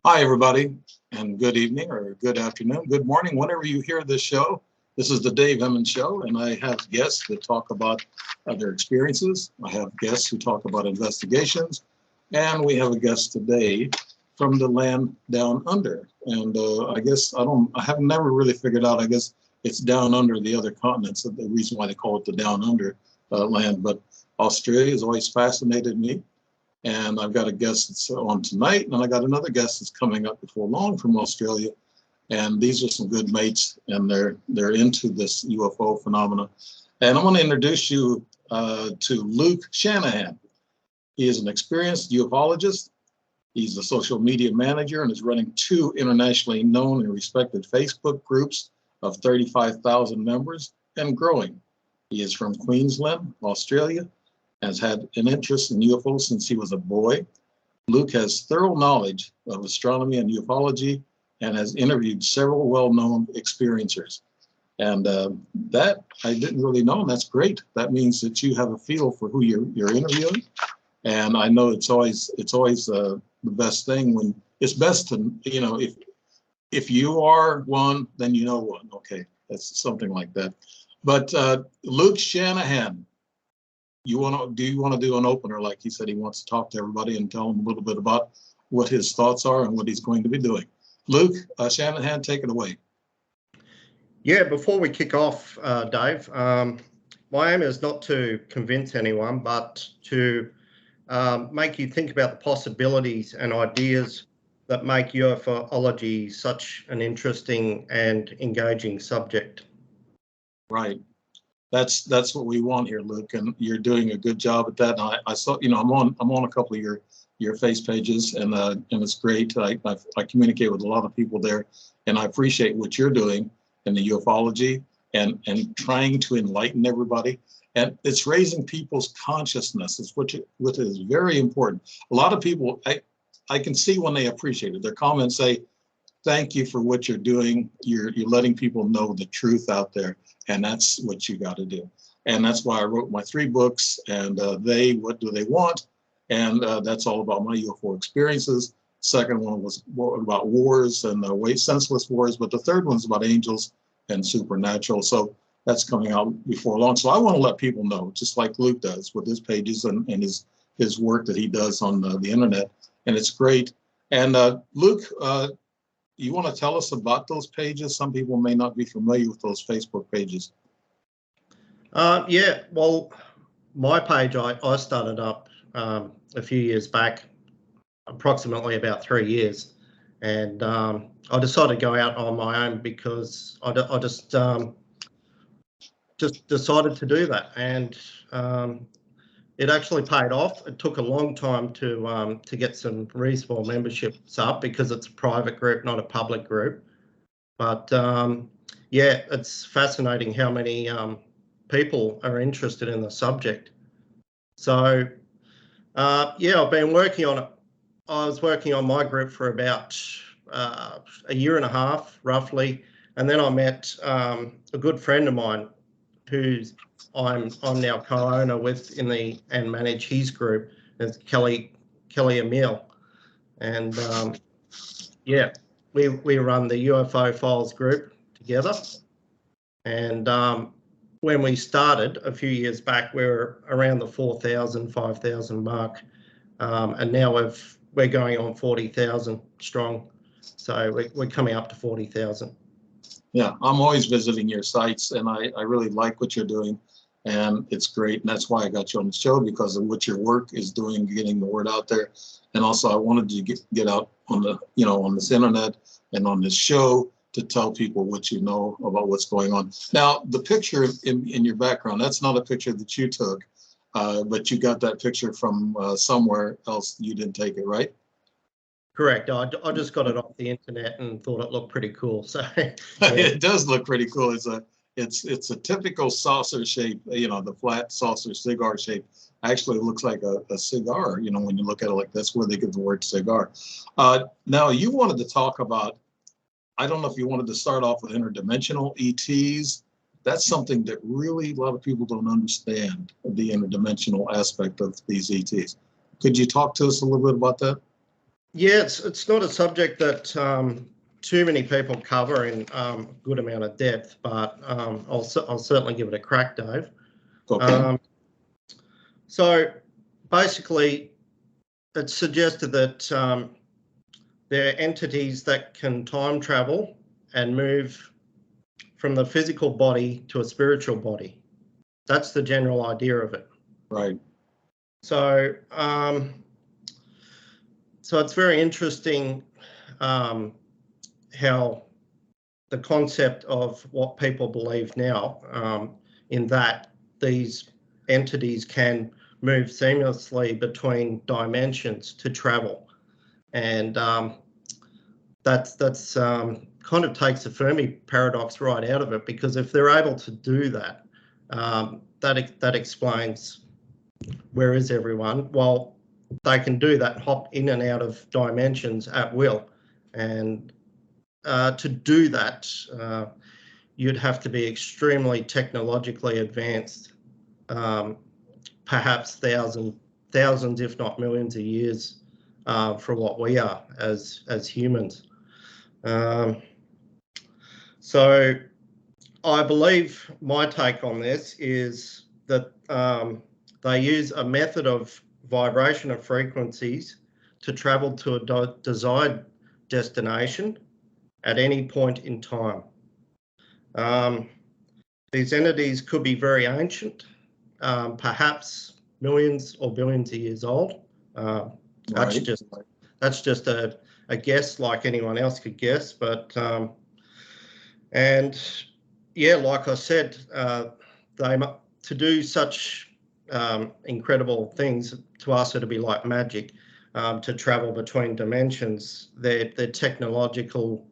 Hi, everybody, and good evening or good afternoon, good morning, whenever you hear this show. This is the Dave Emmons Show, and I have guests that talk about their experiences. I have guests who talk about investigations, and we have a guest today from the land down under. And I have never really figured out, I guess it's down under the other continents, the reason why they call it the down under land. But Australia has always fascinated me. And I've got a guest that's on tonight, and I got another guest that's coming up before long from Australia. And these are some good mates, and they're into this UFO phenomena. And I want to introduce you to Luke Shanahan. He is an experienced ufologist. He's a social media manager and is running 2 internationally known and respected Facebook groups of 35,000 members and growing. He is from Queensland, Australia, has had an interest in UFOs since he was a boy. Luke has thorough knowledge of astronomy and ufology and has interviewed several well-known experiencers. And that I didn't really know, and that's great. That means that you have a feel for who you're interviewing. And I know it's always the best thing when it's best to, if you are one, then you know one. Okay, that's something like that. But Luke Shanahan, do you want to do an opener? Like he said, he wants to talk to everybody and tell them a little bit about what his thoughts are and what he's going to be doing. Luke Shanahan, take it away. Yeah, before we kick off, Dave, my aim is not to convince anyone, but to make you think about the possibilities and ideas that make ufology such an interesting and engaging subject. Right. That's what we want here, Luke, and you're doing a good job at that. And I saw, I'm on a couple of your face pages, and it's great. I communicate with a lot of people there, and I appreciate what you're doing in the ufology and trying to enlighten everybody. And it's raising people's consciousness, which is very important. A lot of people, I can see when they appreciate it. Their comments say, "Thank you for what you're doing. You're letting people know the truth out there." And that's what you got to do. And that's why I wrote my 3 books, and what do they want? And that's all about my UFO experiences. Second one was about wars and senseless wars, but the third one's about angels and supernatural. So that's coming out before long. So I want to let people know, just like Luke does with his pages and his work that he does on the internet. And it's great. And Luke, you want to tell us about those pages? Some people may not be familiar with those Facebook pages. Yeah, well, my page, I started up a few years back, approximately about 3 years. And I decided to go out on my own because I just decided to do that. And it actually paid off. It took a long time to get some reasonable memberships up because it's a private group, not a public group. But yeah, it's fascinating how many people are interested in the subject. So yeah, I've been working on it. I was working on my group for about a year and a half, roughly, and then I met a good friend of mine who's I'm now co-owner with and manage his group. It's Kelly Emile, and yeah, we run the UFO Files group together. And when we started a few years back, we were around the 4,000, 5,000 mark, and now we're going on 40,000 strong. So we're coming up to 40,000. Yeah, I'm always visiting your sites, and I really like what you're doing, and it's great. And that's why I got you on the show, because of what your work is doing, getting the word out there. And also, I wanted to get out on the on this internet and on this show to tell people what you know about what's going on. Now, the picture in your background, that's not a picture that you took, but you got that picture from somewhere else. You didn't take it, right? Correct. I just got it off the internet and thought it looked pretty cool. So yeah. It does look pretty cool. It's a typical saucer shape, the flat saucer cigar shape. Actually, it looks like a cigar, when you look at it like that's where they get the word cigar. Now, you wanted to talk about, I don't know if you wanted to start off with interdimensional ETs. That's something that really a lot of people don't understand, the interdimensional aspect of these ETs. Could you talk to us a little bit about that? Yeah, it's not a subject that too many people cover in a good amount of depth, but I'll certainly give it a crack, Dave. Okay. So basically, it's suggested that there are entities that can time travel and move from the physical body to a spiritual body. That's the general idea of it. Right. So, so it's very interesting how the concept of what people believe now, in that these entities can move seamlessly between dimensions to travel, and that's kind of takes the Fermi paradox right out of it, because if they're able to do that, that explains where is everyone. Well, they can do that, hop in and out of dimensions at will, and to do that, you'd have to be extremely technologically advanced, perhaps thousands, if not millions of years, for what we are as humans. So I believe my take on this is that they use a method of vibration of frequencies to travel to a desired destination at any point in time. These entities could be very ancient, perhaps millions or billions of years old. That's just a guess, like anyone else could guess. But and yeah, like I said, to do such incredible things, to us it'd be like magic. To travel between dimensions, their technological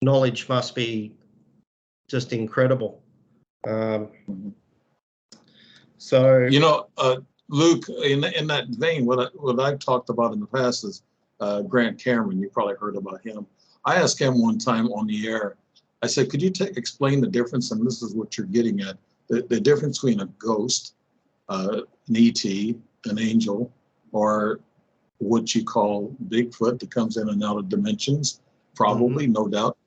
knowledge must be just incredible. So, you know, Luke, in that vein, what I've talked about in the past is Grant Cameron. You probably heard about him. I asked him one time on the air. I said, "Could you explain the difference?" And this is what you're getting at: the difference between a ghost, an ET, an angel, or what you call Bigfoot that comes in and out of dimensions. Probably, no doubt.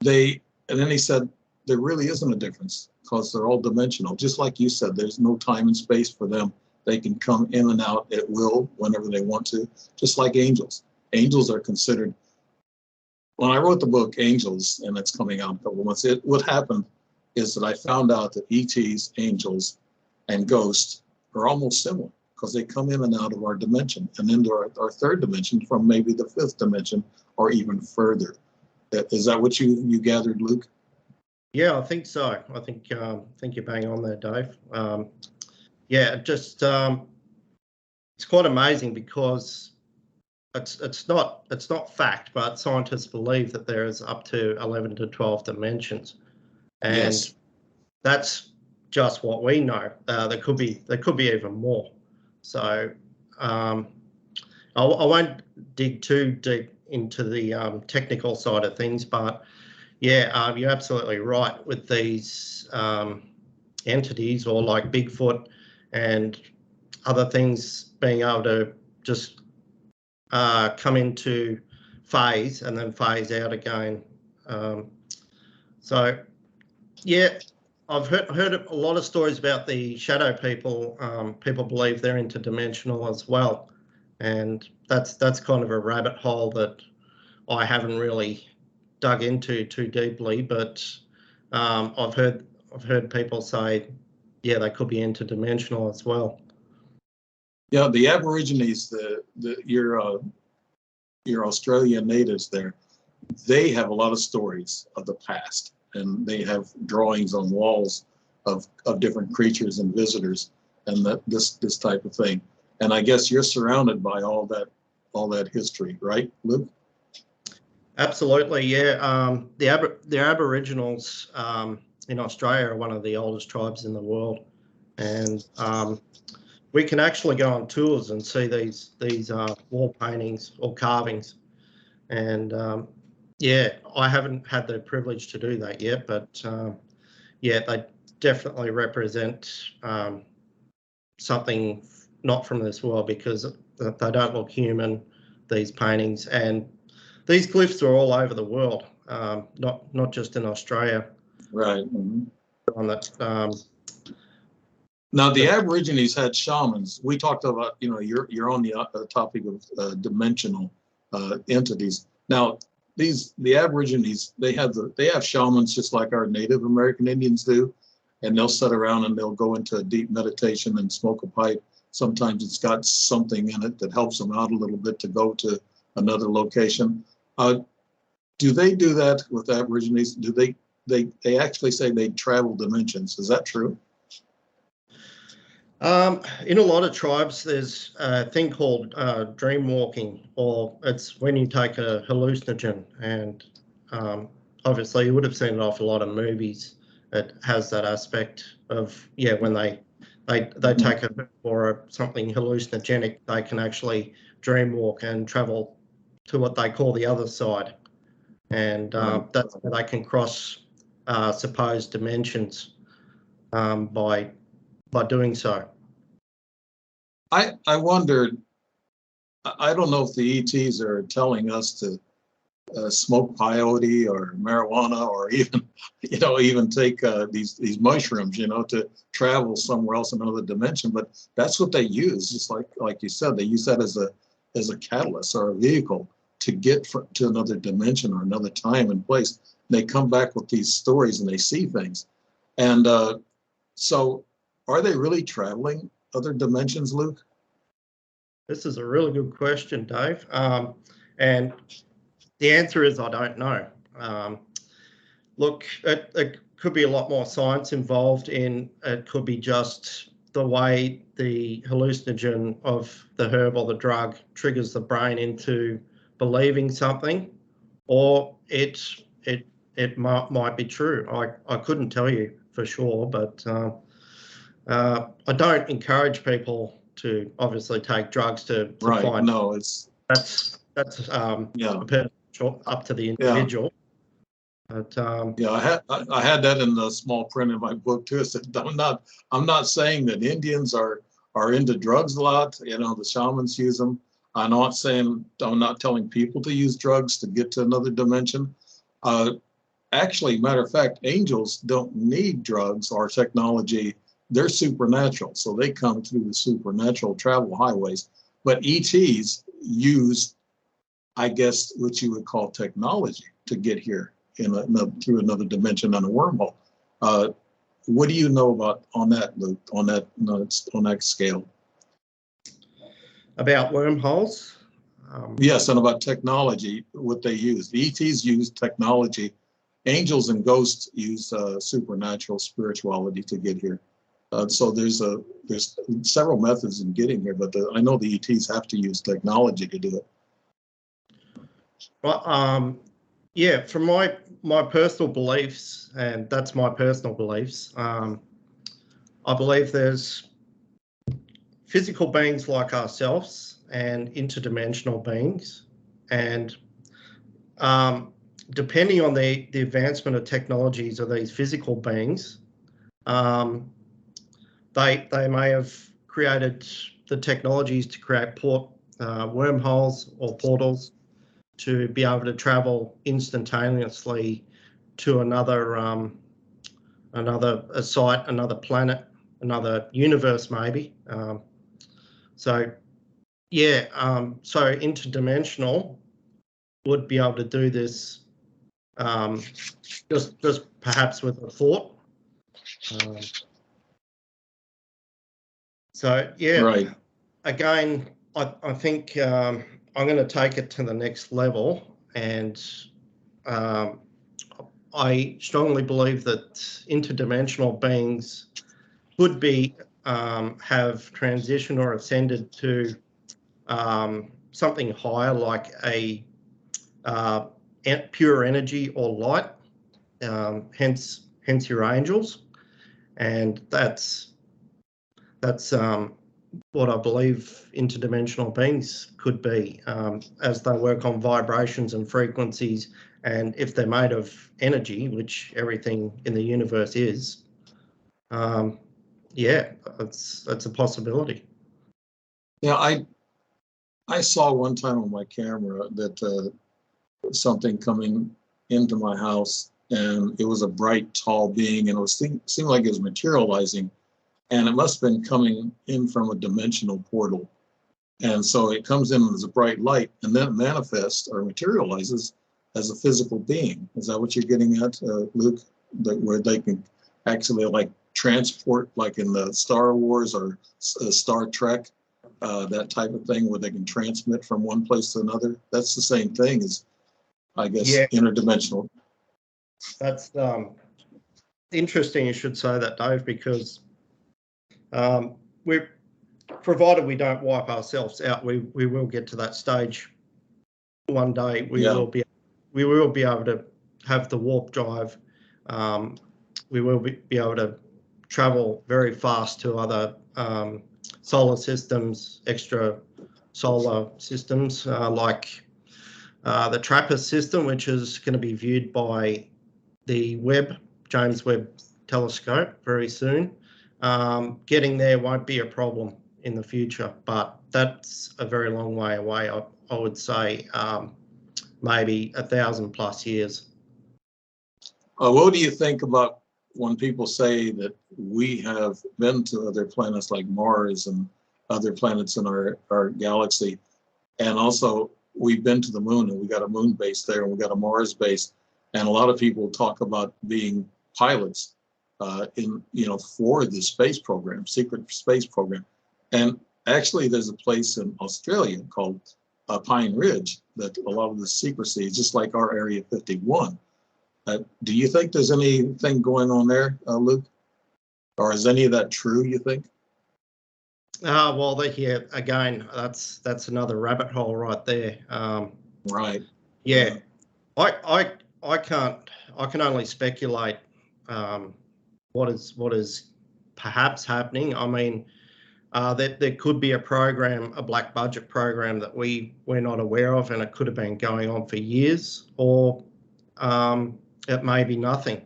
And then he said, there really isn't a difference because they're all dimensional. Just like you said, there's no time and space for them. They can come in and out at will whenever they want to, just like angels. Angels are considered, when I wrote the book Angels, and it's coming out in a couple of months, what happened is that I found out that ETs, angels, and ghosts are almost similar because they come in and out of our dimension and into our third dimension from maybe the fifth dimension or even further. Is that what you gathered, Luke? Yeah, I think so. I think you're bang on there, Dave. Yeah, just it's quite amazing because it's not fact, but scientists believe that there is up to 11 to 12 dimensions, and yes, that's just what we know. There could be even more. So I won't dig too deep into the technical side of things, but yeah, you're absolutely right with these entities, or like Bigfoot and other things being able to just come into phase and then phase out again. So yeah, I've heard a lot of stories about the shadow people. People believe they're interdimensional as well, and that's kind of a rabbit hole that I haven't really dug into too deeply. But I've heard people say, yeah, they could be interdimensional as well. Yeah, the Aborigines, your Australian natives there, they have a lot of stories of the past, and they have drawings on walls of different creatures and visitors and this type of thing. And I guess you're surrounded by all that history, right, Luke? Absolutely, yeah. The Aboriginals in Australia are one of the oldest tribes in the world, and we can actually go on tours and see these wall paintings or carvings. And yeah, I haven't had the privilege to do that yet, but yeah, they definitely represent something not from this world, because they don't look human, these paintings. And these glyphs are all over the world, not just in Australia. Right. Mhm. On that, Now, the Aborigines had shamans. We talked about, you're on the topic of dimensional entities. Now, the Aborigines, they have shamans just like our Native American Indians do, and they'll sit around and they'll go into a deep meditation and smoke a pipe. Sometimes it's got something in it that helps them out a little bit to go to another location. Do they do that with Aborigines? Do they actually say they travel dimensions? Is that true? In a lot of tribes, there's a thing called dream walking, or it's when you take a hallucinogen. And obviously, you would have seen it off a lot of movies. It has that aspect of, when they take a or something hallucinogenic, they can actually dream walk and travel to what they call the other side, and that's where they can cross supposed dimensions by doing so. I wondered, I don't know if the ETs are telling us to smoke peyote or marijuana, or even, even take these mushrooms, to travel somewhere else in another dimension. But that's what they use. Just like you said, they use that as a catalyst or a vehicle to get to another dimension or another time and place. They come back with these stories and they see things. And so are they really traveling other dimensions, Luke? This is a really good question, Dave. And the answer is I don't know. Look, it could be a lot more science involved in it. Could be just the way the hallucinogen of the herb or the drug triggers the brain into believing something, or it might be true. I couldn't tell you for sure, but I don't encourage people to obviously take drugs to Right. find. No, that's yeah. Up to the individual. Yeah. But yeah, I had that in the small print in my book too. I said, I'm not saying that Indians are into drugs a lot. The shamans use them. I'm not telling people to use drugs to get to another dimension. Actually, matter of fact, angels don't need drugs or technology. They're supernatural, so they come through the supernatural travel highways. But ETs use, I guess, what you would call technology to get here through another dimension on a wormhole. What do you know about on that, Luke? On that scale? About wormholes? Yes, and about technology, what they use. The ETs use technology. Angels and ghosts use supernatural spirituality to get here. So there's several methods in getting here, but I know the ETs have to use technology to do it. Well, yeah, from my personal beliefs, and that's my personal beliefs, I believe there's physical beings like ourselves and interdimensional beings, and depending on the advancement of technologies of these physical beings, they may have created the technologies to create wormholes or portals to be able to travel instantaneously to another site, another planet, another universe, maybe. So interdimensional would be able to do this just perhaps with a thought. Right. Again, I think I'm going to take it to the next level, and I strongly believe that interdimensional beings could be have transitioned or ascended to something higher, like a pure energy or light, hence your angels, and that's what I believe interdimensional beings could be, as they work on vibrations and frequencies, and if they're made of energy, which everything in the universe is, that's a possibility. Yeah, I saw one time on my camera that something coming into my house, and it was a bright, tall being, and it was seemed like it was materializing, and it must have been coming in from a dimensional portal. And so it comes in as a bright light, and then it manifests or materializes as a physical being. Is that what you're getting at, Luke? Where they can actually like transport, like in the Star Wars or Star Trek, that type of thing, where they can transmit from one place to another. That's the same thing as, I guess, Yeah, interdimensional. that's interesting. You should say that, Dave, because we're provided we don't wipe ourselves out, we will get to that stage one day. Yeah. We will be able to have the warp drive. We will be able to travel very fast to other solar systems, extra solar systems, like the TRAPPIST system, which is going to be viewed by the James Webb telescope very soon. Getting there won't be a problem in the future, but that's a very long way away. I would say maybe 1,000+ years. What do you think about when people say that we have been to other planets like Mars and other planets in our galaxy, and also we've been to the moon and we got a moon base there and we got a Mars base, and a lot of people talk about being pilots for the space program, secret space program, and actually there's a place in Australia called Pine Ridge that a lot of the secrecy is just like our Area 51. Do you think there's anything going on there, Luke? Or is any of that true, you think? Well, yeah, again, that's another rabbit hole right there. Right. Yeah, I can only speculate what is perhaps happening. I mean, there could be a program, a black budget program that we're not aware of, and it could have been going on for years, or it may be nothing.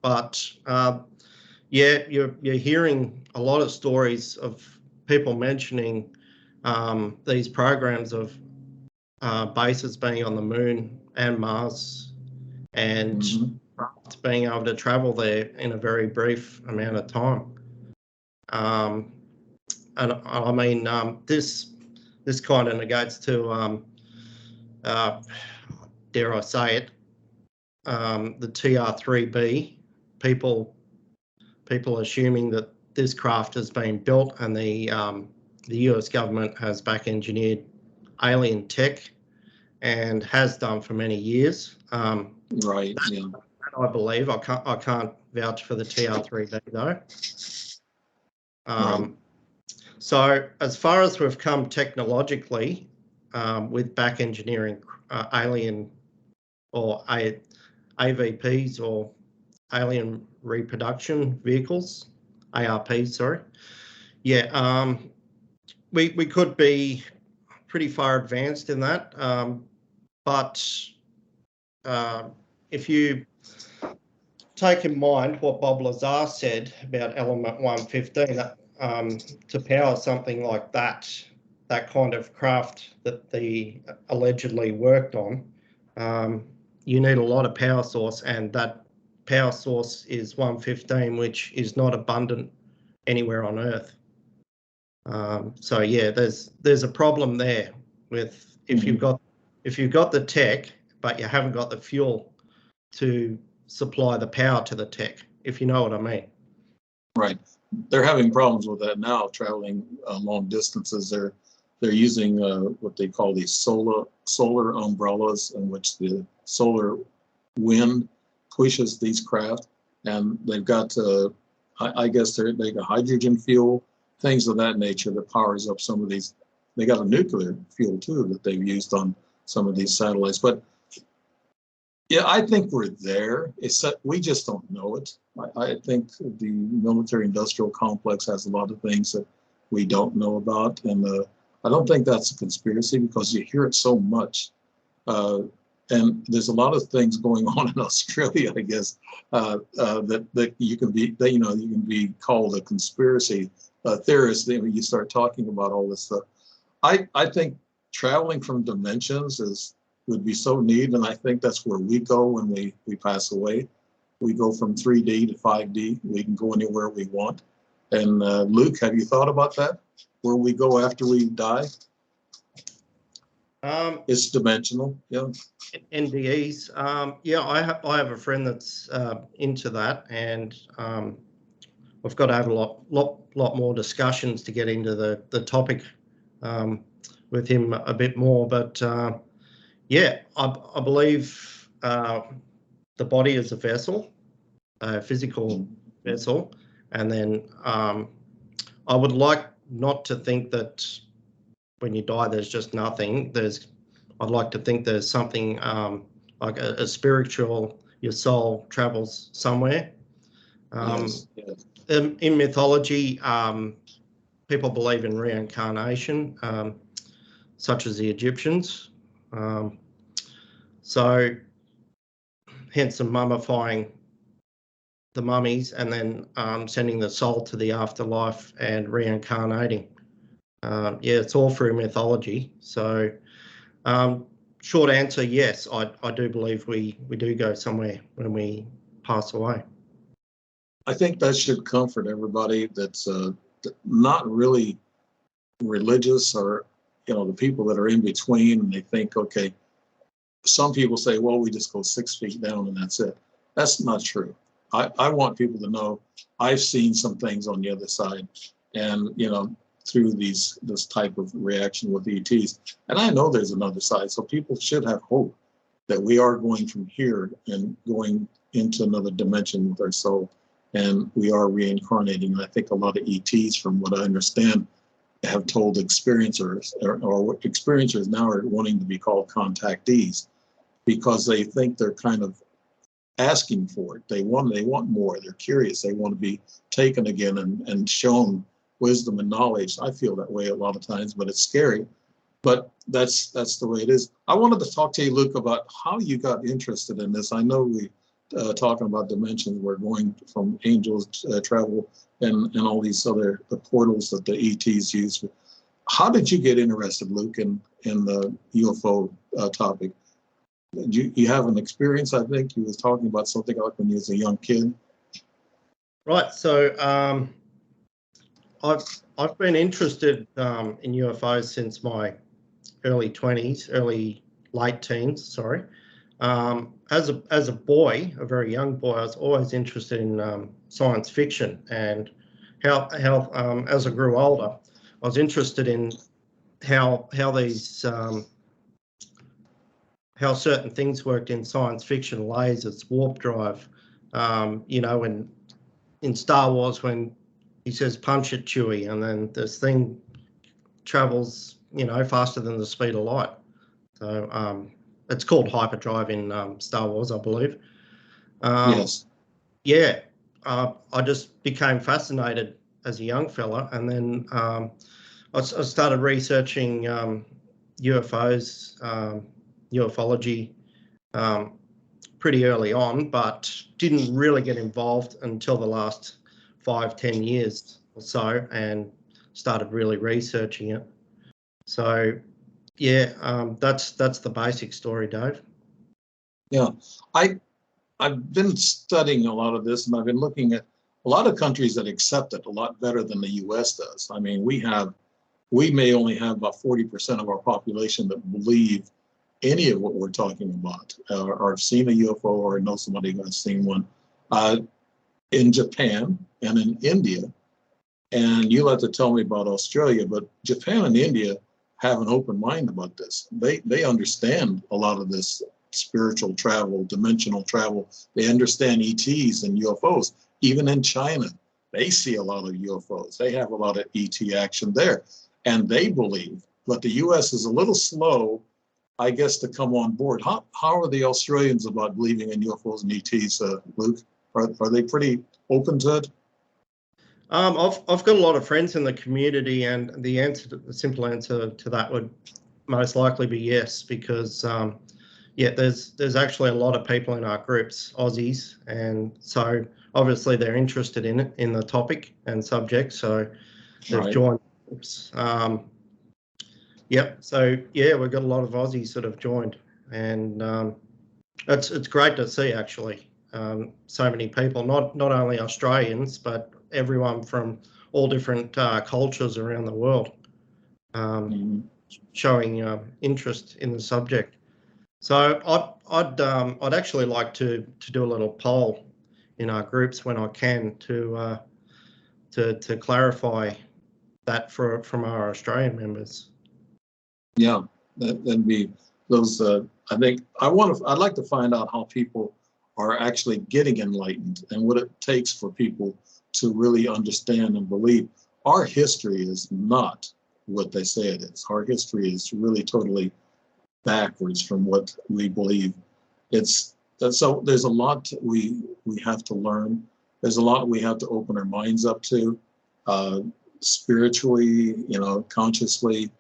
But yeah, you're hearing a lot of stories of people mentioning these programs of bases being on the moon and Mars, and being able to travel there in a very brief amount of time. And I mean, this kind of negates to, dare I say it, the TR-3B. People assuming that this craft has been built and the US government has back engineered alien tech and has done for many years. Right. Yeah. I believe. I can't vouch for the TR-3B though. Right. So as far as we've come technologically, with back engineering alien or AVPs or alien reproduction vehicles, ARPs, sorry. Yeah, we could be pretty far advanced in that, but if you take in mind what Bob Lazar said about element 115, to power something like that kind of craft that they allegedly worked on, you need a lot of power source, and that power source is 115, which is not abundant anywhere on Earth. So yeah, there's a problem there with if you've got the tech, but you haven't got the fuel to supply the power to the tech, if you know what I mean. Right. They're having problems with that now, traveling long distances. They're using what they call these solar umbrellas, in which the solar wind pushes these craft, and they've got I guess they got hydrogen fuel, things of that nature that powers up some of these. They got a nuclear fuel too that they've used on some of these satellites. But yeah, I think we're there. It's that we just don't know it. I think the military-industrial complex has a lot of things that we don't know about, and I don't think that's a conspiracy because you hear it so much. And there's a lot of things going on in Australia, I guess, that you can be, you can be called a conspiracy theorist when you start talking about all this stuff. I think traveling from dimensions would be so neat, and I think that's where we go when we pass away. We go from 3D to 5D. We can go anywhere we want. And Luke, have you thought about that? Where we go after we die? It's dimensional, yeah. NDEs. Yeah, I have a friend that's into that, and we've got to have a lot more discussions to get into the topic with him a bit more. But yeah, I believe the body is a vessel, a physical vessel, and then I would like not to think that when you die there's just nothing. I'd like to think there's something like a spiritual, your soul travels somewhere. Yes, yes. In mythology, people believe in reincarnation, such as the Egyptians. So hence the mummifying the mummies and then sending the soul to the afterlife and reincarnating. Yeah, it's all through mythology. So short answer, yes, I do believe we do go somewhere when we pass away. I think that should comfort everybody that's not really religious, or the people that are in between, and they think, okay, some people say, well, we just go 6 feet down and that's it. That's not true. I want people to know I've seen some things on the other side, and through this type of reaction with ETs, and I know there's another side. So people should have hope that we are going from here and going into another dimension with our soul, and we are reincarnating. And I think a lot of ETs, from what I understand, have told experiencers, or experiencers now are wanting to be called contactees, because they think they're kind of asking for it. They want more. They're curious. They want to be taken again and shown wisdom and knowledge. I feel that way a lot of times, but it's scary. But that's the way it is. I wanted to talk to you, Luke, about how you got interested in this. I know we talking about dimensions. We're going from angels travel and all these other the portals that the ETs use. How did you get interested, Luke, in the UFO topic? You have an experience, I think you was talking about something like when you was a young kid. Right. So I've been interested in UFOs since my early 20s, late teens, sorry. As a boy, a very young boy, I was always interested in science fiction, and how as I grew older, I was interested in how these how certain things worked in science fiction, lasers, warp drive, and in Star Wars when he says punch it, Chewie, and then this thing travels, faster than the speed of light. So it's called hyperdrive in Star Wars, I believe. Yes. Yeah, I just became fascinated as a young fella, and then I started researching UFOs, ufology, pretty early on, but didn't really get involved until the last 5-10 years or so, and started really researching it. So yeah, that's the basic story, Dave. Yeah, I've been studying a lot of this, and I've been looking at a lot of countries that accept it a lot better than the U.S. does. I mean, we may only have about 40% of our population that believe any of what we're talking about, or have seen a UFO, or know somebody who has seen one. In Japan and in India, and you'll have to tell me about Australia, but Japan and India have an open mind about this. They understand a lot of this spiritual travel, dimensional travel. They understand ETs and UFOs. Even in China, they see a lot of UFOs. They have a lot of ET action there, and they believe. But the U.S. is a little slow, I guess, to come on board. How are the Australians about believing in UFOs and ETs, Luke? Are they pretty open to it? I've got a lot of friends in the community, and the simple answer to that would most likely be yes, because yeah, there's actually a lot of people in our groups, Aussies, and so obviously they're interested in it, in the topic and subject, so they've joined groups. Yep. So yeah, we've got a lot of Aussies that have joined, and it's great to see actually so many people, not only Australians, but everyone from all different cultures around the world, Mhm. showing interest in the subject. So I'd actually like to do a little poll in our groups when I can to clarify that from our Australian members. Yeah, that'd be those. I think I'd like to find out how people are actually getting enlightened and what it takes for people to really understand and believe. Our history is not what they say it is. Our history is really totally backwards from what we believe. So there's a lot we have to learn. There's a lot we have to open our minds up to, uh, spiritually, consciously.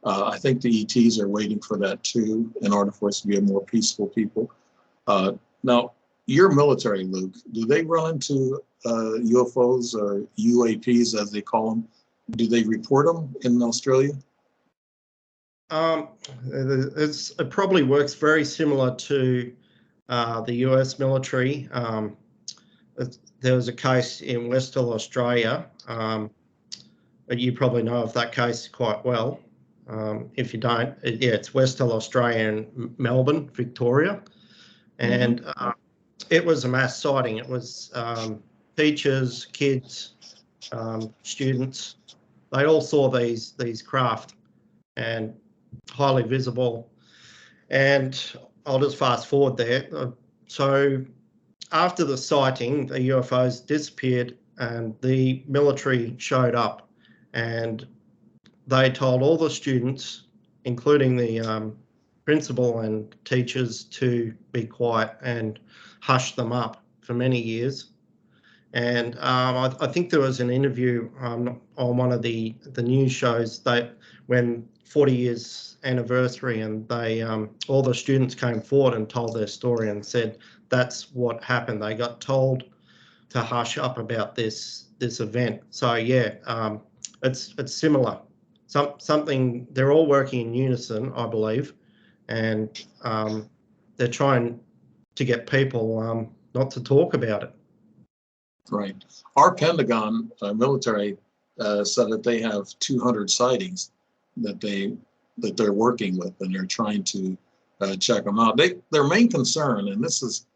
I think the ETs are waiting for that too, in order for us to be a more peaceful people. Now, your military, Luke, do they run into UFOs or UAPs as they call them? Do they report them in Australia? Um, it probably works very similar to the US military. There was a case in Western Australia. You probably know of that case quite well. If you don't, yeah, it's Western Australia and Melbourne, Victoria. And it was a mass sighting. It was teachers, kids, students. They all saw these craft and highly visible. And I'll just fast forward there. So after the sighting, the UFOs disappeared and the military showed up and they told all the students, including the principal and teachers, to be quiet and hush them up for many years. And I think there was an interview on one of the news shows that when 40 years anniversary, and they all the students came forward and told their story and said that's what happened. They got told to hush up about this event. So yeah, it's similar. Something they're all working in unison, I believe, and they're trying to get people not to talk about it. Right. Our Pentagon military said that they have 200 sightings that they're working with, and they're trying to check them out. Their main concern, and this is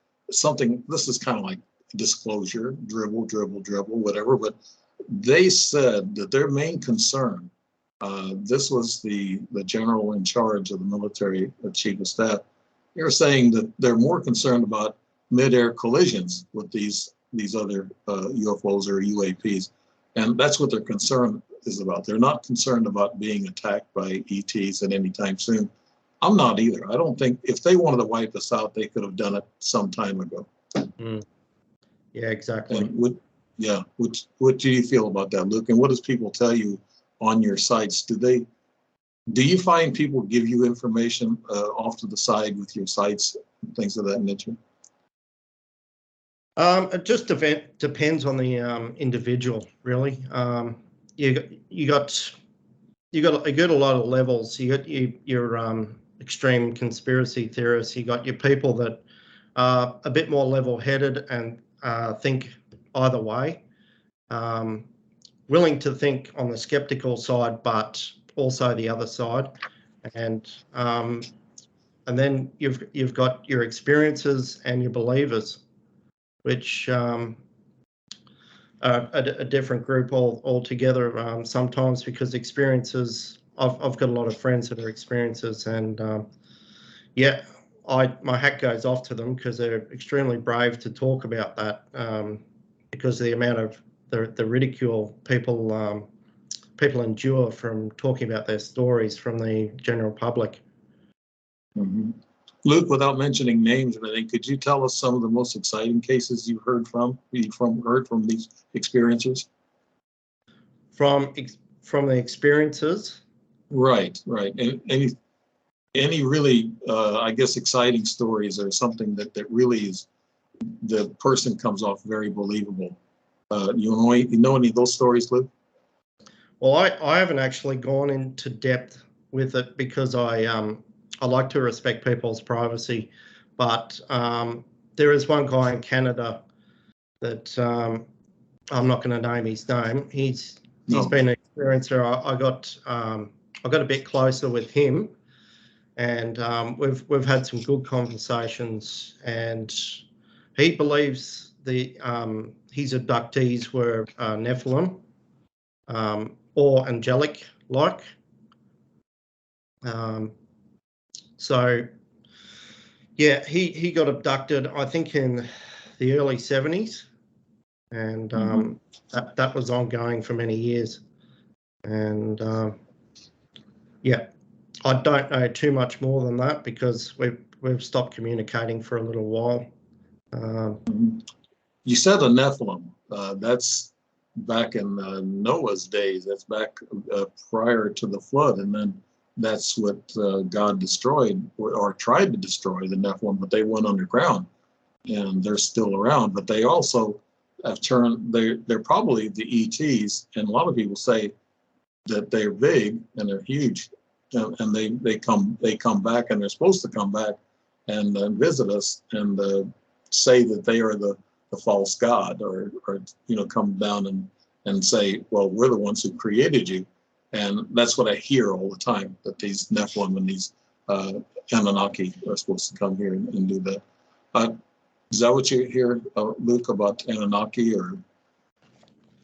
kind of like disclosure, dribble, whatever. But they said that their main concern, this was the general in charge of the military, the chief of staff. They're saying that they're more concerned about mid-air collisions with these other UFOs or UAPs. And that's what their concern is about. They're not concerned about being attacked by ETs at any time soon. I'm not either. I don't think if they wanted to wipe us out, they could have done it some time ago. Yeah, exactly. And what do you feel about that, Luke? And what does people tell you on your sites? Do you find people give you information off to the side with your sites, things of that nature? It just depends on the individual, really. You got a lot of levels. You got your extreme conspiracy theorists. You got your people that are a bit more level-headed and think either way, willing to think on the skeptical side, but also the other side, and then you've got your experiences and your believers, which a different group altogether sometimes, because experiences, I've got a lot of friends that are experiencers, and yeah, my hat goes off to them because they're extremely brave to talk about that, because the amount of the ridicule people endure from talking about their stories from the general public. Mm-hmm. Luke, without mentioning names or anything, could you tell us some of the most exciting cases you've heard from these experiencers? From the experiences? Right. And any really, I guess, exciting stories or something that really is, the person comes off very believable. You know any of those stories, Luke? Well, I haven't actually gone into depth with it because I like to respect people's privacy, but there is one guy in Canada that I'm not going to name his name. He's been an experiencer. I got a bit closer with him, and we've had some good conversations. And he believes his abductees were Nephilim or angelic like. So yeah, he got abducted, I think, in the early 70s, and that was ongoing for many years. And yeah, I don't know too much more than that because we've stopped communicating for a little while. You said a Nephilim. That's back in Noah's days. That's back prior to the flood, and then that's what God destroyed or tried to destroy the Nephilim, but they went underground, and they're still around. But they also have turned. They're probably the ETs, and a lot of people say that they're big and they're huge, and they come back, and they're supposed to come back and visit us and say that they are the false god, or come down and say, well, we're the ones who created you. And that's what I hear all the time, that these Nephilim and these Anunnaki are supposed to come here and do that. Is that what you hear, Luke, about Anunnaki? Or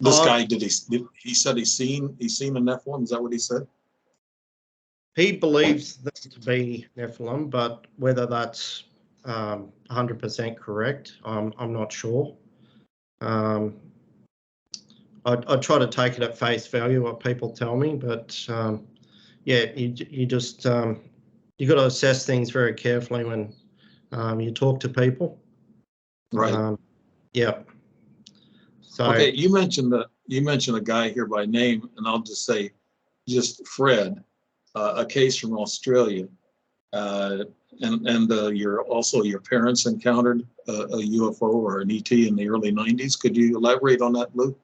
this guy, he said he's seen a Nephilim? Is that what he said? He believes them to be Nephilim, but whether that's 100% correct, I'm not sure. I try to take it at face value what people tell me, but yeah, you just you got to assess things very carefully when you talk to people. Right. Yeah. So okay, you mentioned a guy here by name, and I'll just say, just Fred, a case from Australia, and your parents encountered a UFO or an ET in the early 90s. Could you elaborate on that, Luke?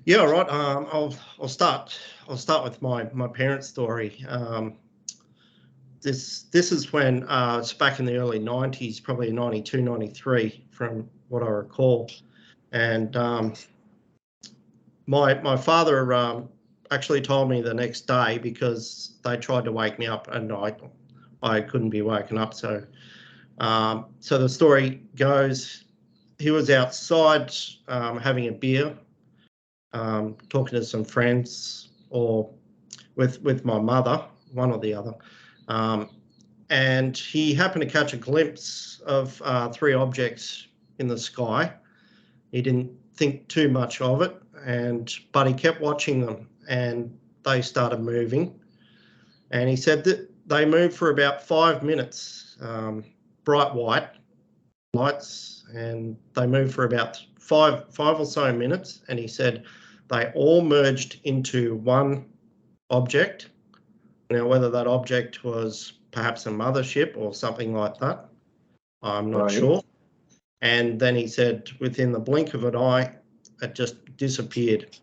Yeah, right. I'll start with my parents' story. This is when it's back in the early 90s, probably 92, 93, from what I recall. And my father actually told me the next day because they tried to wake me up and I couldn't be woken up. So so the story goes, he was outside having a beer, talking to some friends, or with my mother, one or the other, and he happened to catch a glimpse of 3 objects in the sky. He didn't think too much of it, but he kept watching them, and they started moving. And he said that they moved for about 5 minutes, bright white lights, and they moved for about five or so minutes. And he said they all merged into one object. Now, whether that object was perhaps a mothership or something like that, I'm not sure. And then he said within the blink of an eye, it just disappeared.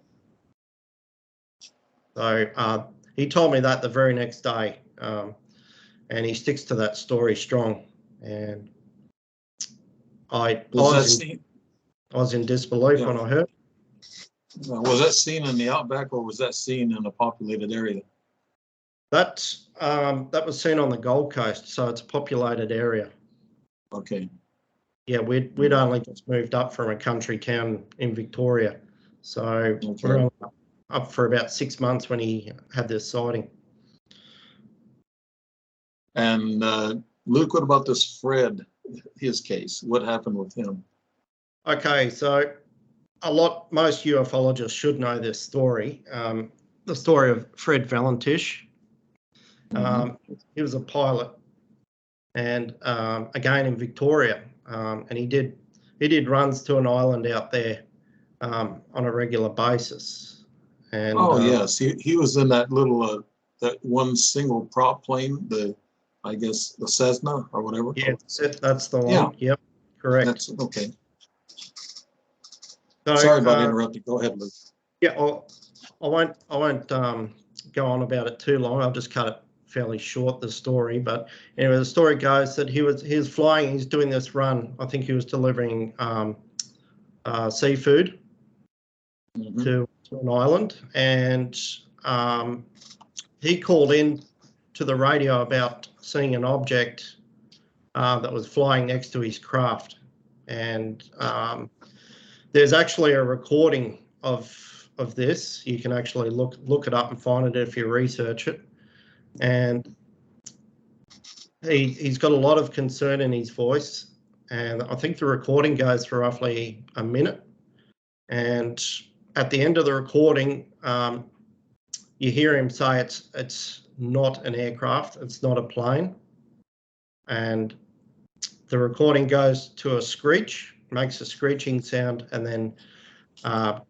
So he told me that the very next day, and he sticks to that story strong. And I was in disbelief when I heard. Was that seen in the outback, or was that seen in a populated area? That was seen on the Gold Coast, so it's a populated area. Okay. Yeah, we'd only just moved up from a country town in Victoria, so we're only up for about 6 months when he had this sighting. And Luke, what about this Fred, his case? What happened with him? Okay, so most ufologists should know this story. The story of Fred Valentish. He was a pilot, and again in Victoria, and he did runs to an island out there on a regular basis. And yes, he was in that little that one single prop plane, I guess the Cessna or whatever. Yeah, that's the one. Yeah. Yep, correct. That's okay. So, sorry about interrupting. Go ahead, Luke. Yeah, I won't go on about it too long. I'll just cut it fairly short, the story. But anyway, the story goes that he was flying. He's doing this run. I think he was delivering seafood to an island, and he called in to the radio about seeing an object that was flying next to his craft. And there's actually a recording of this. You can actually look it up and find it if you research it. And he's got a lot of concern in his voice. And I think the recording goes for roughly a minute. And at the end of the recording, you hear him say it's not an aircraft, it's not a plane. And the recording goes to a screech, makes a screeching sound, and then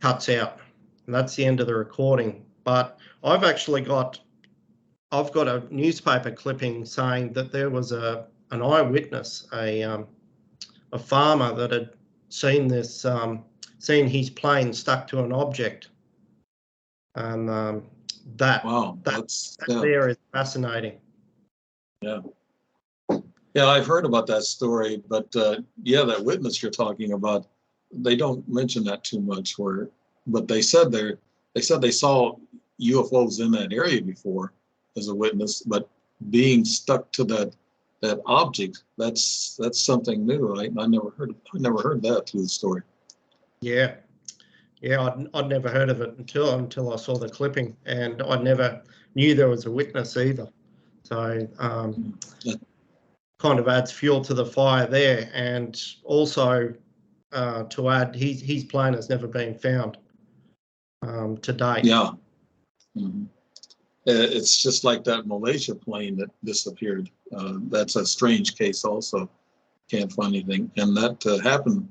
cuts out. And that's the end of the recording. But I've got a newspaper clipping saying that there was an eyewitness, a farmer that had seen this, seen his plane stuck to an object, and that there is fascinating. Yeah. Yeah, I've heard about that story, but yeah, that witness you're talking about, they don't mention that too much. But they said they saw UFOs in that area before as a witness, but being stuck to that object, that's something new. I never heard that through the story. Yeah, I'd never heard of it until I saw the clipping, and I never knew there was a witness either. So kind of adds fuel to the fire there, and also to add, his plane has never been found to date. Yeah. It's just like that Malaysia plane that disappeared. That's a strange case also. Can't find anything. And that happened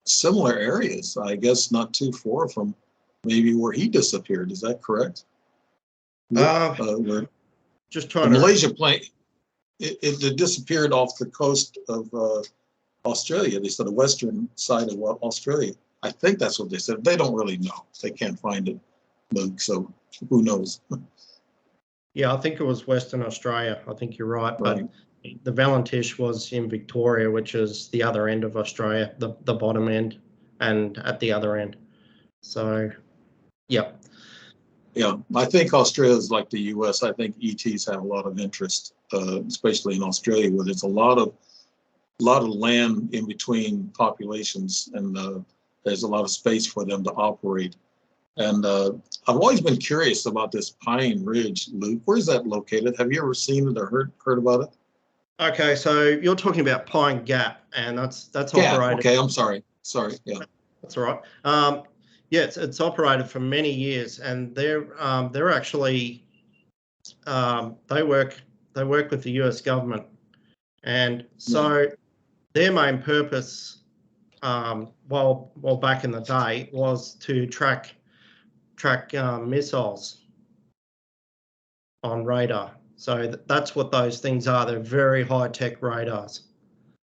similar areas, I guess not too far from maybe where he disappeared. Is that correct? Just trying the Malaysia plane, it disappeared off the coast of Australia. They said the western side of Australia. I think that's what they said. They don't really know. They can't find it, Luke, so who knows? Yeah, I think it was Western Australia. I think you're right. Right. But the Valentish was in Victoria, which is the other end of Australia, the bottom end, and at the other end. So, yeah. Yeah, I think Australia is like the U.S. I think ETs have a lot of interest, especially in Australia, where there's a lot of land in between populations, and there's a lot of space for them to operate. And I've always been curious about this Pine Ridge, Luke. Where's that located? Have you ever seen it or heard about it? Okay, so you're talking about Pine Gap, and that's Gap. operated. Okay, I'm sorry. Yeah. That's all right. Yeah, it's operated for many years, and they're actually they work with the U.S. government, and so their main purpose, while back in the day, was to track missiles on radar. So that's what those things are. They're very high-tech radars.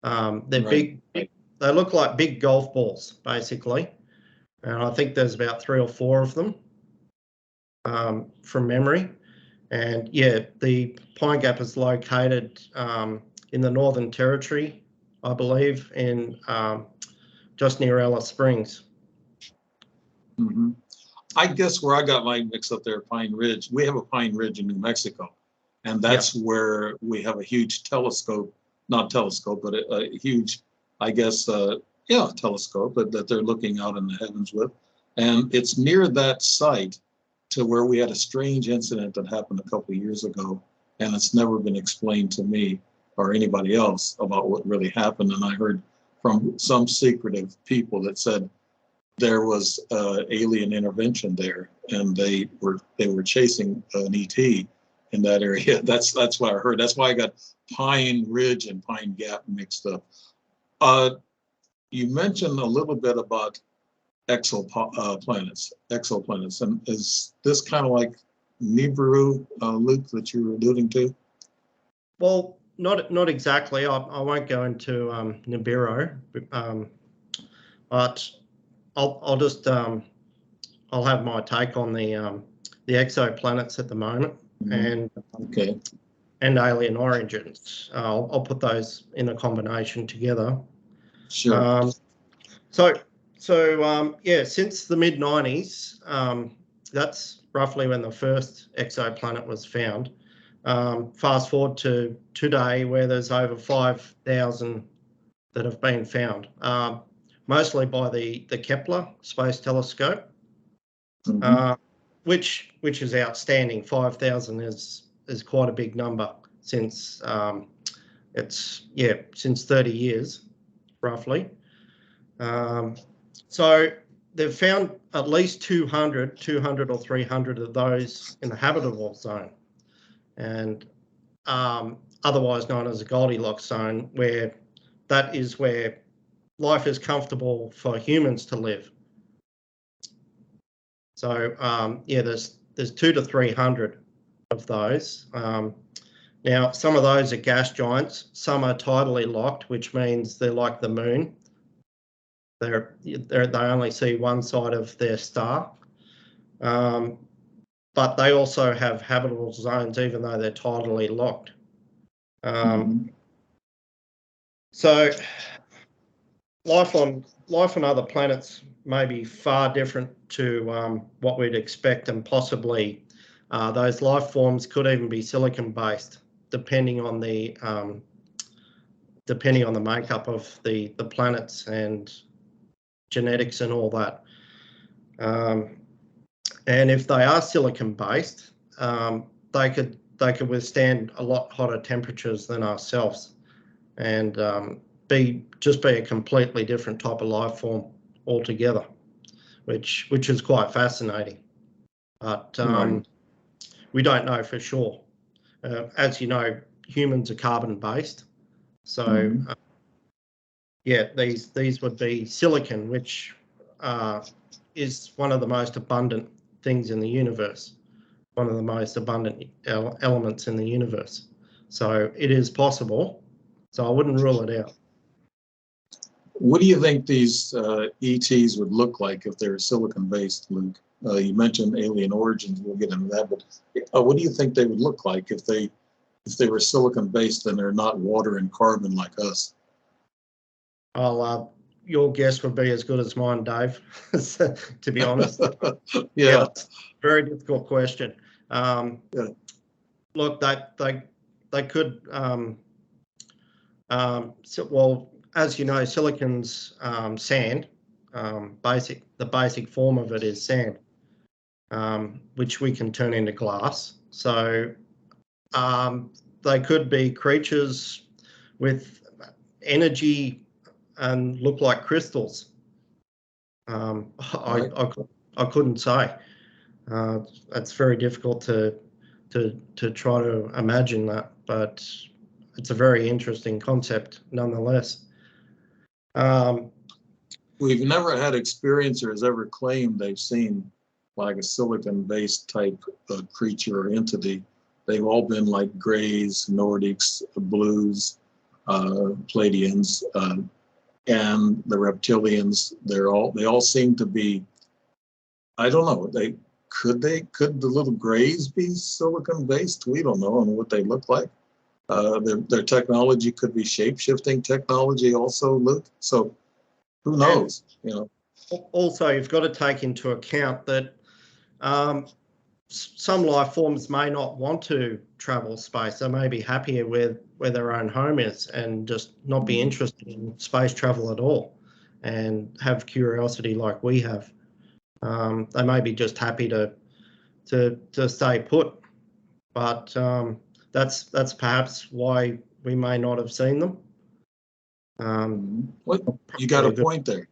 They're big. They look like big golf balls, basically. And I think there's about 3 or 4 of them from memory. And yeah, the Pine Gap is located in the Northern Territory, I believe, in just near Alice Springs. I guess where I got my mix up there, Pine Ridge, we have a Pine Ridge in New Mexico, and that's where we have a huge telescope, not telescope, but a huge, I guess, telescope that they're looking out in the heavens with. And it's near that site to where we had a strange incident that happened a couple of years ago, and it's never been explained to me or anybody else about what really happened. And I heard from some secretive people that said there was alien intervention there, and they were chasing an ET in that area. That's what I heard. That's why I got Pine Ridge and Pine Gap mixed up. You mentioned a little bit about exoplanets, and is this kind of like Nibiru, Luke, that you were alluding to? Well, not exactly. I won't go into Nibiru, but I'll just I'll have my take on the exoplanets at the moment, Mhm. Okay. and alien origins. I'll put those in a combination together. Sure. Yeah, since the mid-90s, that's roughly when the first exoplanet was found. Fast forward to today, where there's over 5,000 that have been found, mostly by the Kepler Space Telescope, Mhm. which is outstanding. 5,000 is quite a big number since since 30 years, roughly. So they've found at least 200 or 300 of those in the habitable zone, and otherwise known as the Goldilocks zone, where that is where life is comfortable for humans to live. So there's 200 to 300 of those. Now, some of those are gas giants. Some are tidally locked, which means they're like the moon. They only see one side of their star, but they also have habitable zones, even though they're tidally locked. Mhm. So life on other planets may be far different to what we'd expect, and possibly those life forms could even be silicon-based, depending on the makeup of the planets and genetics and all that. And if they are silicon-based, they could withstand a lot hotter temperatures than ourselves, and be a completely different type of life form altogether, which is quite fascinating. But Right. we don't know for sure. As you know, humans are carbon-based, so Mhm. these would be silicon, which is one of the most abundant things in the universe, one of the most abundant elements in the universe. So it is possible. So I wouldn't rule it out. What do you think these ETs would look like if they're silicon-based, Luke? You mentioned alien origins. We'll get into that, but what do you think they would look like if they were silicon-based and they're not water and carbon like us? Your guess would be as good as mine, Dave, to be honest. Yeah, Yeah. that's a very difficult question. Yeah. Look, they could, well, as you know, silicon's sand. The basic form of it is sand, which we can turn into glass. So they could be creatures with energy and look like crystals. Right. I couldn't say. It's very difficult to try to imagine that, but it's a very interesting concept nonetheless. We've never had experiencers ever claim they've seen like a silicon-based type of creature or entity. They've all been like Greys, Nordics, Blues, Pleiadians, and the reptilians. They all seem to be. I don't know. Could the little Greys be silicon-based? We don't know, and what they look like. Their technology could be shape-shifting technology, also, Luke. So who And knows? You know. also, you've got to take into account that some life forms may not want to travel space. They may be happier where their own home is, and just not be interested in space travel at all, and have curiosity like we have. They may be just happy to stay put, but that's perhaps why we may not have seen them. Well, you got Probably a a good. point there.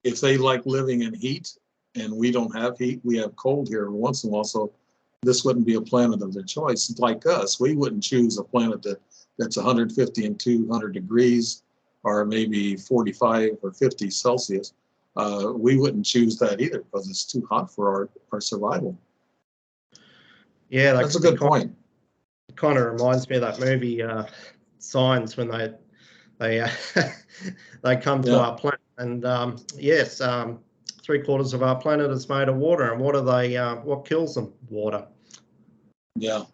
If they like living in heat and we don't have heat, we have cold here once in a while, so this wouldn't be a planet of their choice. It's like us, we wouldn't choose a planet that's 150 and 200 degrees or maybe 45 or 50 Celsius. We wouldn't choose that either because it's too hot for our survival. Yeah, That's a good point. it kind of reminds me of that movie Signs, when they they come to Yeah. our planet, and yes, 3/4 of our planet is made of water, and what are they? What kills them? Water. Yeah.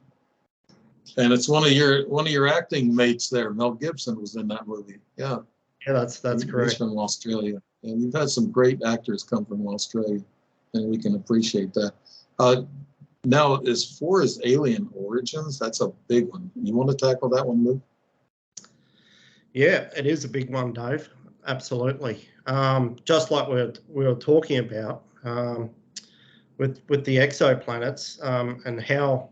And it's one of your acting mates there. Mel Gibson was in that movie. Yeah. Yeah, that's He's correct. from Australia. And you've had some great actors come from Australia, and we can appreciate that. Now, as far as alien origins, that's a big one. You want to tackle that one, Luke? Yeah, it is a big one, Dave. Absolutely. Just like we were talking about with the exoplanets and how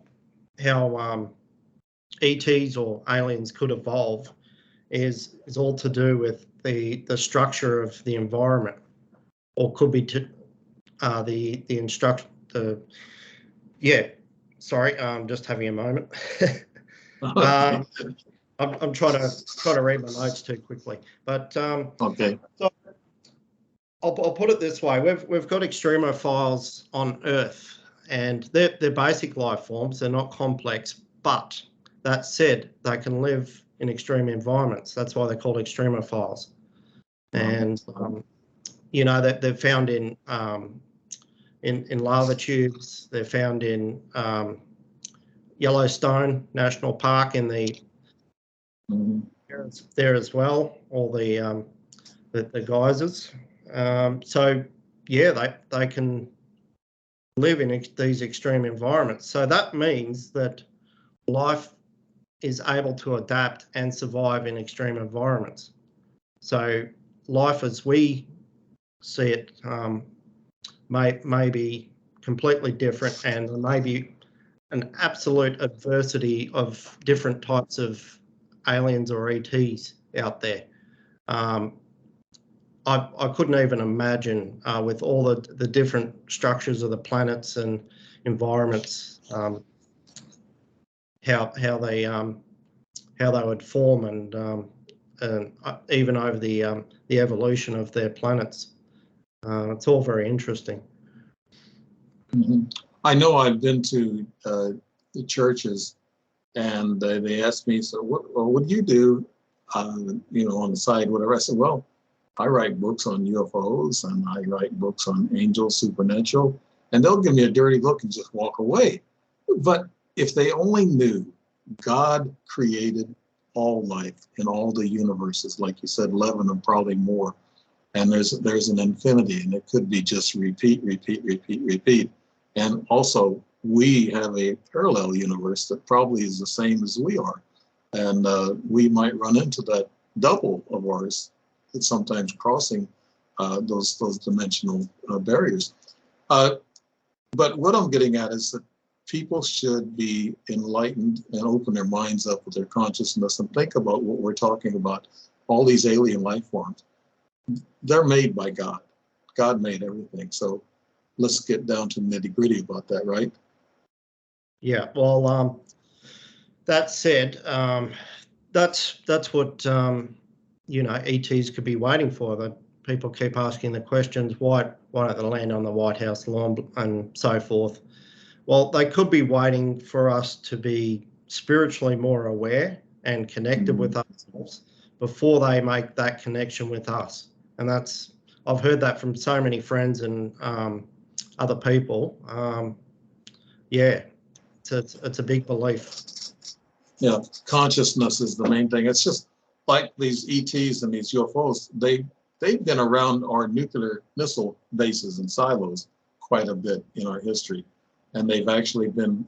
ETs or aliens could evolve is all to do with the structure of the environment, or could be to yeah. Sorry, just having a moment. I'm trying to read my notes too quickly, but Okay. So I'll put it this way: we've got extremophiles on Earth, and they're basic life forms. They're not complex, but that said, they can live in extreme environments. That's why they're called extremophiles. And that they're found in lava tubes. They're found in Yellowstone National Park in the there as well. All the geysers. So yeah, they can live in these extreme environments. So that means that life is able to adapt and survive in extreme environments. So life as we see it may be completely different, and there may be an absolute adversity of different types of aliens or ETs out there. I couldn't even imagine with all the different structures of the planets and environments how they would form, and even over the evolution of their planets. It's all very interesting. I know I've been to the churches, and they asked me, so what do you do, on the side, whatever. I said, well, I write books on UFOs, and I write books on angels, supernatural, and they'll give me a dirty look and just walk away. But if they only knew God created all life in all the universes, like you said, 11 and probably more, and there's an infinity, and it could be just repeat. And also, we have a parallel universe that probably is the same as we are, and we might run into that double of ours, that's sometimes crossing those dimensional barriers. But what I'm getting at is that people should be enlightened and open their minds up with their consciousness and think about what we're talking about. All these alien life forms, they're made by God. God made everything. So let's get down to nitty gritty about that, right? Yeah. Well, that said, that's what ETs could be waiting for. That people keep asking the questions: why don't they land on the White House lawn and so forth? Well, they could be waiting for us to be spiritually more aware and connected with ourselves before they make that connection with us. And I've heard that from so many friends and other people. Yeah, it's a big belief. Yeah, consciousness is the main thing. It's just like these ETs and these UFOs. They've been around our nuclear missile bases and silos quite a bit in our history, and they've actually been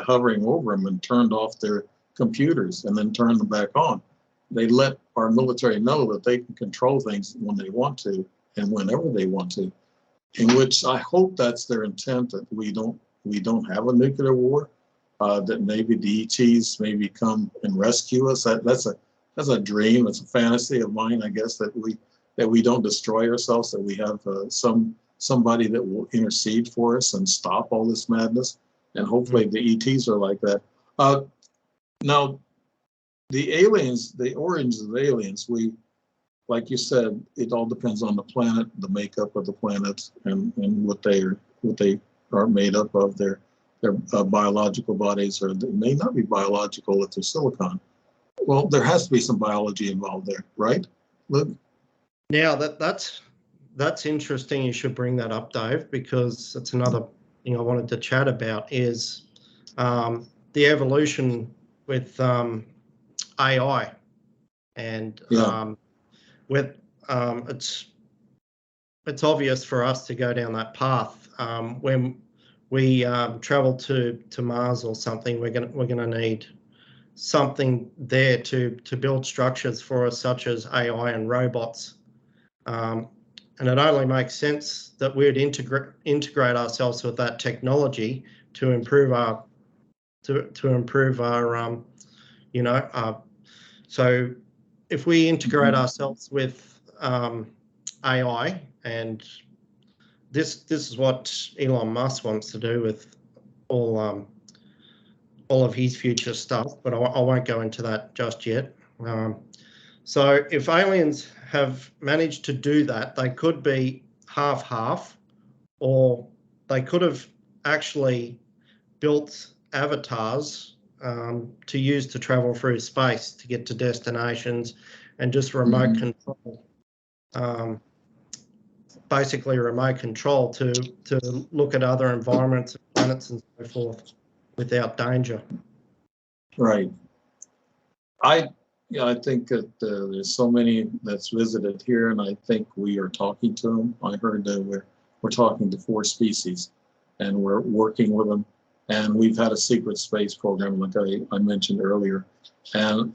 hovering over them and turned off their computers and then turned them back on. They let our military know that they can control things when they want to and whenever they want to. In which I hope that's their intent, that we don't have a nuclear war. That maybe the ETs maybe come and rescue us. That's a dream. It's a fantasy of mine, I guess, that we don't destroy ourselves. That we have somebody that will intercede for us and stop all this madness. And hopefully the ETs are like that. Now, the aliens, the origins of aliens, like you said, it all depends on the planet, the makeup of the planet, and what they are made up of. Their biological bodies, or they may not be biological if they're silicon. Well, there has to be some biology involved there, right, Luke? Now that's that's interesting. You should bring that up, Dave, because it's another thing I wanted to chat about is the evolution with AI, and Yeah. with it's obvious for us to go down that path. When we travel to Mars or something, we're gonna need something there to build structures for us, such as AI and robots. And it only makes sense that we'd integrate ourselves with that technology to improve our so if we integrate ourselves with AI, and this is what Elon Musk wants to do with all of his future stuff, but I won't go into that just yet. So if aliens have managed to do that, they could be half-half, or they could have actually built avatars to use to travel through space to get to destinations, and just remote control, basically remote control to look at other environments and planets and so forth without danger. Right. I think that there's so many that's visited here, and I think we are talking to them. I heard that we're talking to 4 species, and we're working with them. And we've had a secret space program, like I mentioned earlier. And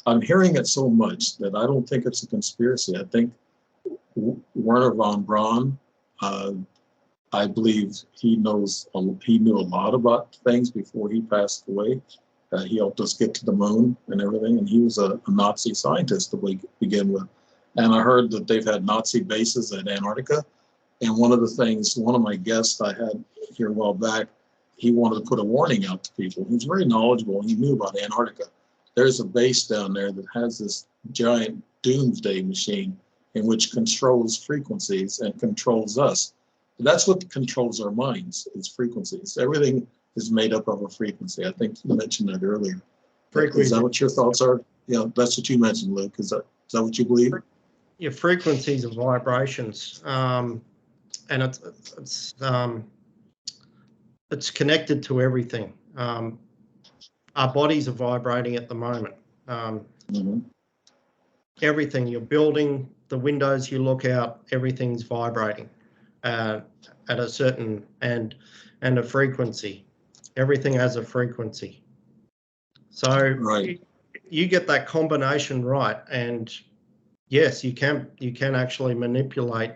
I'm hearing it so much that I don't think it's a conspiracy. I think Werner von Braun, I believe he knew a lot about things before he passed away. He helped us get to the moon and everything, and he was a Nazi scientist to begin with. And I heard that they've had Nazi bases at Antarctica. And one of my guests I had here a while back, he wanted to put a warning out to people. He was very knowledgeable, and he knew about Antarctica. There's a base down there that has this giant doomsday machine in which controls frequencies and controls us. That's what controls our minds, is frequencies. Everything is made up of a frequency. I think you mentioned that earlier. Is that what your thoughts are? Yeah, that's what you mentioned, Luke. Is that what you believe? Your frequencies are vibrations, and it's connected to everything. Our bodies are vibrating at the moment. Everything you're building, the windows you look out, everything's vibrating at a certain and a frequency. Everything has a frequency. So you get that combination right, and yes, you can actually manipulate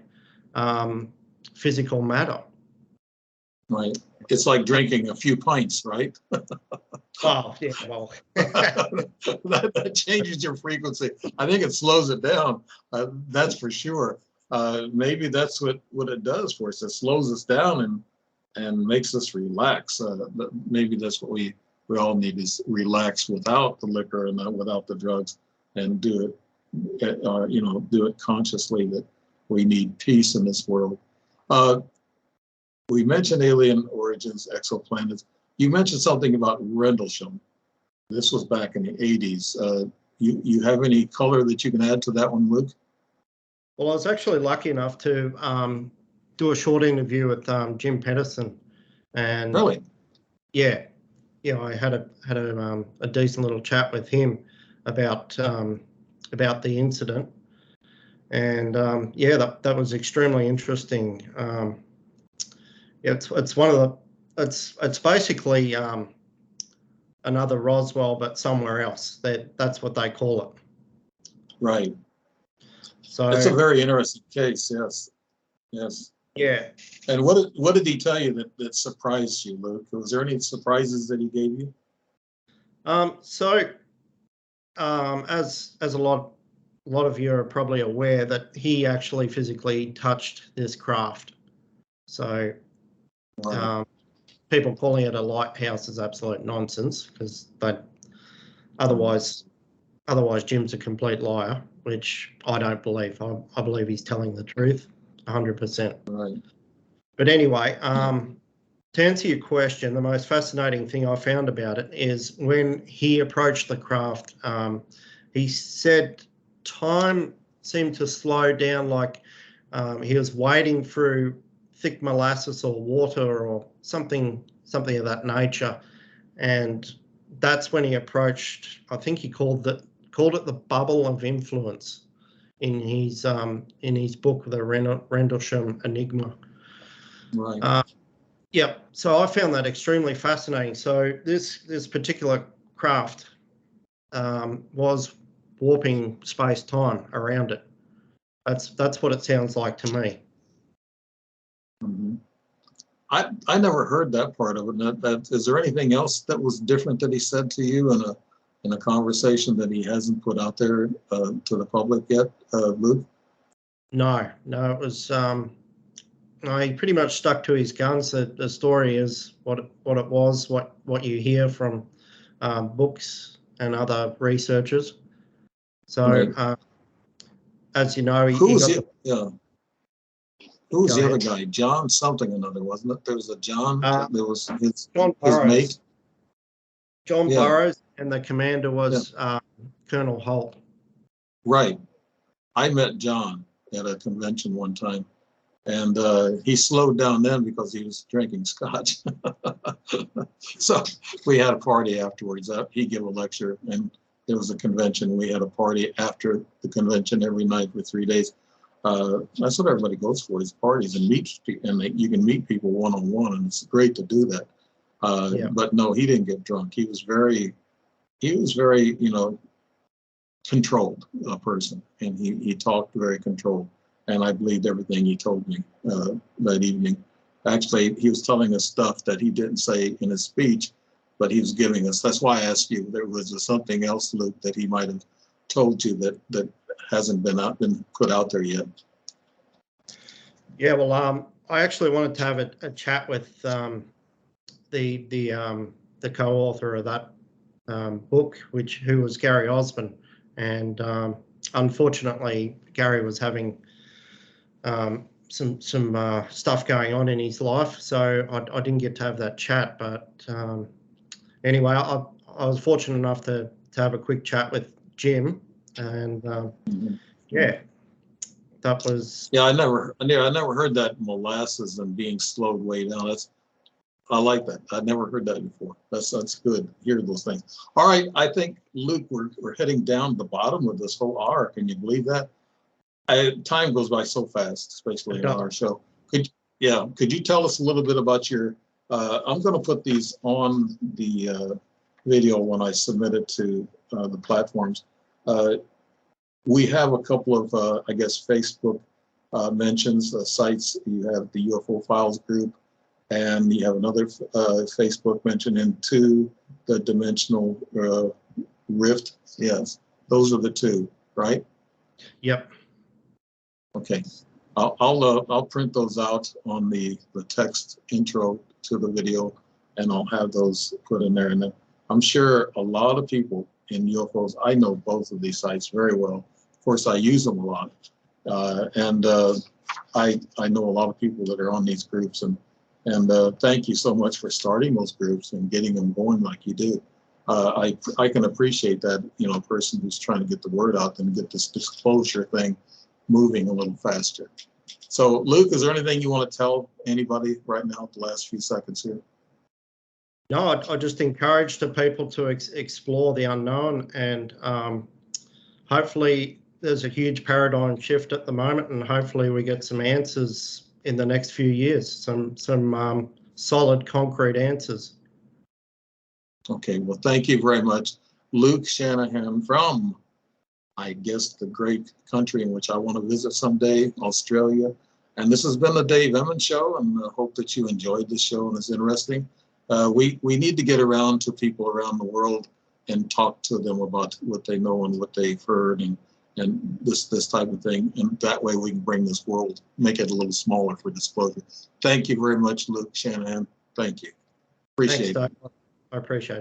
physical matter. Right. It's like drinking a few pints, right? Oh, yeah, well. that changes your frequency. I think it slows it down. That's for sure. Maybe that's what it does for us. It slows us down and makes us relax. Maybe that's what we all need, is relax without the liquor and without the drugs, and do it consciously, that we need peace in this world. We mentioned alien origins, exoplanets. You mentioned something about Rendlesham. This was back in the 80s. You have any color that you can add to that one, Luke? Well, I was actually lucky enough to do a short interview with Jim Pedersen, and really, yeah, I had a decent little chat with him about the incident, and that was extremely interesting. It's one of the it's basically another Roswell, but somewhere else. That's what they call it. Right. So it's a very interesting case. Yes. Yeah. And what did he tell you that surprised you, Luke? Was there any surprises that he gave you? As a lot of you are probably aware, that he actually physically touched this craft. So people calling it a lighthouse is absolute nonsense, because otherwise Jim's a complete liar, which I don't believe. I believe he's telling the truth 100%. Right. But anyway, to answer your question, the most fascinating thing I found about it is when he approached the craft, he said time seemed to slow down, like He was wading through thick molasses or water or something of that nature, and that's when he approached. I think he called it the bubble of influence in his book, The Rendlesham Enigma. Right. Yeah, so I found that extremely fascinating. So this particular craft was warping space-time around it. That's what it sounds like to me. Mm-hmm. I never heard that part of it. Is there anything else that was different that he said to you in a conversation that he hasn't put out there to the public yet, Luke? No, it was. No, he pretty much stuck to his guns. The story is what it was, what you hear from books and other researchers. So, Right. as you know, Who he was got the Who was Go the ahead. other guy? John something or another, wasn't it? There was a John. There was John his Burroughs. mate. John Yeah. Burroughs, and the commander was Colonel Holt. Right. I met John at a convention one time, and he slowed down then because he was drinking scotch. So we had a party afterwards. He gave a lecture, and there was a convention. We had a party after the convention every night for 3 days. That's what everybody goes for, is parties and meet people, and you can meet people one-on-one, and it's great to do that. But no, he didn't get drunk. He was very, controlled person, and he talked very controlled, and I believed everything he told me that evening. Actually, he was telling us stuff that he didn't say in his speech, but he was giving us. That's why I asked you, there was something else, Luke, that he might have told you that hasn't been put out there yet. Yeah, well, I actually wanted to have a chat with the co-author of that book, who was Gary Osborne, and unfortunately, Gary was having some stuff going on in his life, so I didn't get to have that chat. But anyway, I was fortunate enough to have a quick chat with Jim, and yeah, that was. Yeah, I never heard that molasses and being slowed way down. I like that. I never heard that before. That's good. Hear those things. All right, I think, Luke, we're heading down to the bottom of this whole hour. Can you believe that? Time goes by so fast, especially in our show. Could you tell us a little bit about your? I'm going to put these on the video when I submit it to the platforms. We have a couple of, I guess, Facebook mentions, sites. You have the UFO Files group, and you have another Facebook mention into the Dimensional Rift. Yes, those are the two, right? Yep. Okay. I'll print those out on the text intro to the video, and I'll have those put in there. And then I'm sure a lot of people in UFOs, I know both of these sites very well. Of course, I use them a lot. And I know a lot of people that are on these groups, and thank you so much for starting those groups and getting them going like you do. I can appreciate that, a person who's trying to get the word out and get this disclosure thing moving a little faster. So, Luke, is there anything you want to tell anybody right now, the last few seconds here? No, I just encourage the people to explore the unknown, and hopefully there's a huge paradigm shift at the moment, and hopefully we get some answers in the next few years, some solid, concrete answers. Okay, well, thank you very much, Luke Shanahan from, I guess, the great country in which I want to visit someday, Australia. And this has been the Dave Emmons Show, and I hope that you enjoyed this show and it's interesting. We need to get around to people around the world and talk to them about what they know and what they've heard, and this type of thing. And that way we can bring this world, make it a little smaller for disclosure. Thank you very much, Luke Shanahan. Thank you. Appreciate it. Thanks, Dave. I appreciate it.